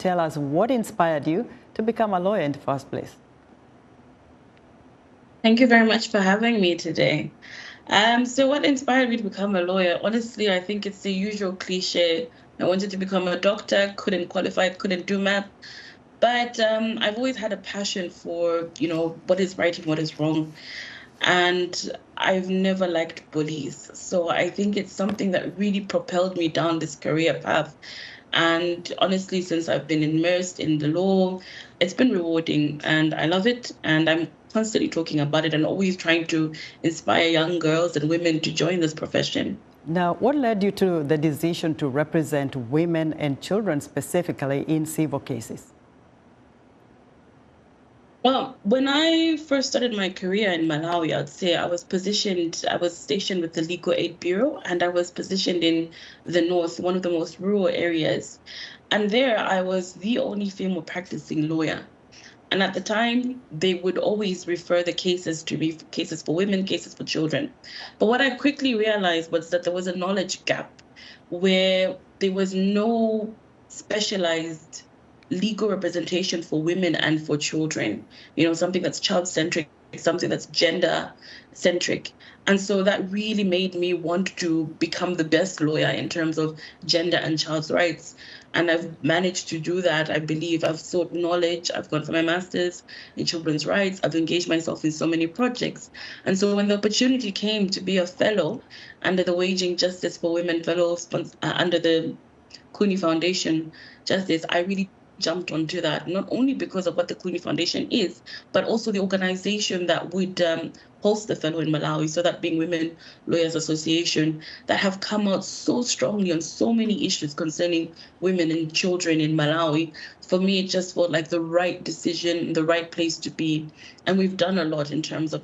tell us what inspired you to become a lawyer in the first place. Thank you very much for having me today. So what inspired me to become a lawyer? Honestly, I think it's the usual cliche. I wanted to become a doctor, couldn't qualify, couldn't do math. But I've always had a passion for, what is right and what is wrong. And I've never liked bullies. So I think it's something that really propelled me down this career path. And honestly, since I've been immersed in the law, it's been rewarding and I love it. And I'm constantly talking about it and always trying to inspire young girls and women to join this profession. Now, what led you to the decision to represent women and children specifically in civil cases? Well, when I first started my career in Malawi, I'd say I was stationed with the Legal Aid Bureau, and I was positioned in the north, one of the most rural areas. And there I was the only female practicing lawyer. And at the time, they would always refer the cases to me, cases for women, cases for children. But what I quickly realized was that there was a knowledge gap where there was no specialized legal representation for women and for children, something that's child-centric, something that's gender-centric. And so that really made me want to become the best lawyer in terms of gender and child's rights. And I've managed to do that. I believe I've sought knowledge. I've gone for my master's in children's rights. I've engaged myself in so many projects. And so when the opportunity came to be a fellow under the Waging Justice for Women Fellow under the Cooney Foundation Justice, I really jumped onto that, not only because of what the Cooney Foundation is, but also the organization that would host the fellow in Malawi, so that being Women Lawyers Association, that have come out so strongly on so many issues concerning women and children in Malawi. For me, it just felt like the right decision, the right place to be. And we've done a lot in terms of,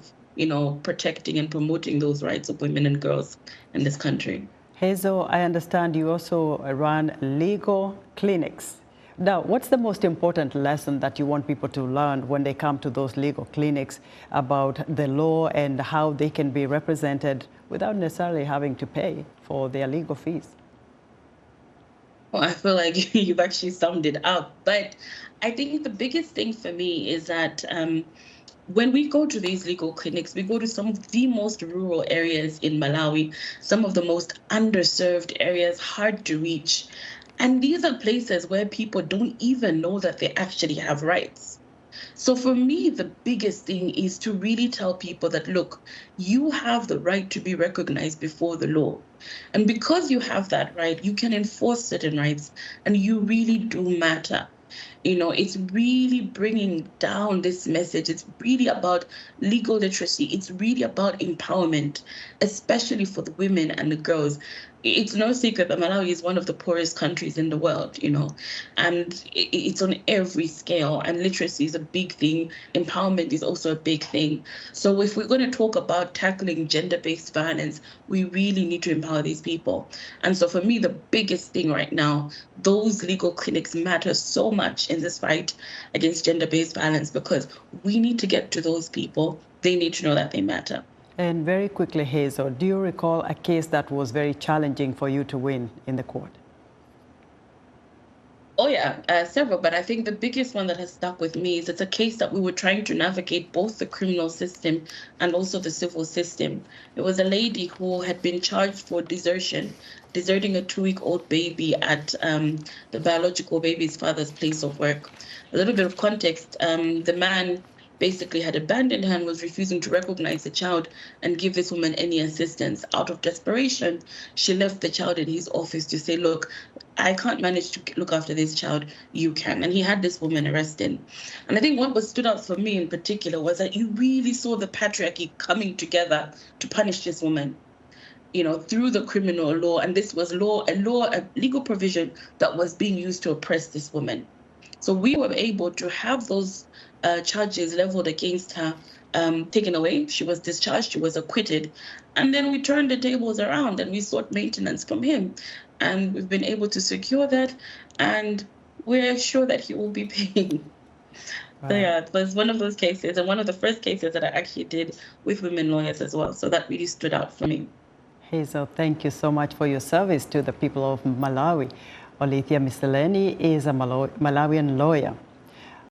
protecting and promoting those rights of women and girls in this country. Hazel, I understand you also run legal clinics. Now, what's the most important lesson that you want people to learn when they come to those legal clinics about the law and how they can be represented without necessarily having to pay for their legal fees? Well, I feel like you've actually summed it up. But I think the biggest thing for me is that when we go to these legal clinics, we go to some of the most rural areas in Malawi, some of the most underserved areas, hard to reach. And these are places where people don't even know that they actually have rights. So for me, the biggest thing is to really tell people that, look, you have the right to be recognized before the law. And because you have that right, you can enforce certain rights, and you really do matter. It's really bringing down this message. It's really about legal literacy. It's really about empowerment, especially for the women and the girls. It's no secret that Malawi is one of the poorest countries in the world, and it's on every scale. And literacy is a big thing. Empowerment is also a big thing. So if we're going to talk about tackling gender-based violence, we really need to empower these people. And so for me, the biggest thing right now, those legal clinics matter so much in this fight against gender-based violence, because we need to get to those people. They need to know that they matter. And very quickly, Hazel, do you recall a case that was very challenging for you to win in the court? Oh, yeah, several. But I think the biggest one that has stuck with me is it's a case that we were trying to navigate both the criminal system and also the civil system. It was a lady who had been charged for deserting a 2-week-old baby at the biological baby's father's place of work. A little bit of context, the man basically had abandoned her and was refusing to recognize the child and give this woman any assistance. Out of desperation, she left the child in his office to say, look, I can't manage to look after this child, you can. And he had this woman arrested. And I think what was stood out for me in particular was that you really saw the patriarchy coming together to punish this woman, through the criminal law. And this was a legal provision that was being used to oppress this woman. So we were able to have those charges leveled against her taken away. She was discharged, she was acquitted. And then we turned the tables around and we sought maintenance from him. And we've been able to secure that. And we're sure that he will be paying. Right. So yeah, it was one of those cases, and one of the first cases that I actually did with women lawyers as well. So that really stood out for me. Hazel, thank you so much for your service to the people of Malawi. Olithia Miseleni is a Malawian lawyer.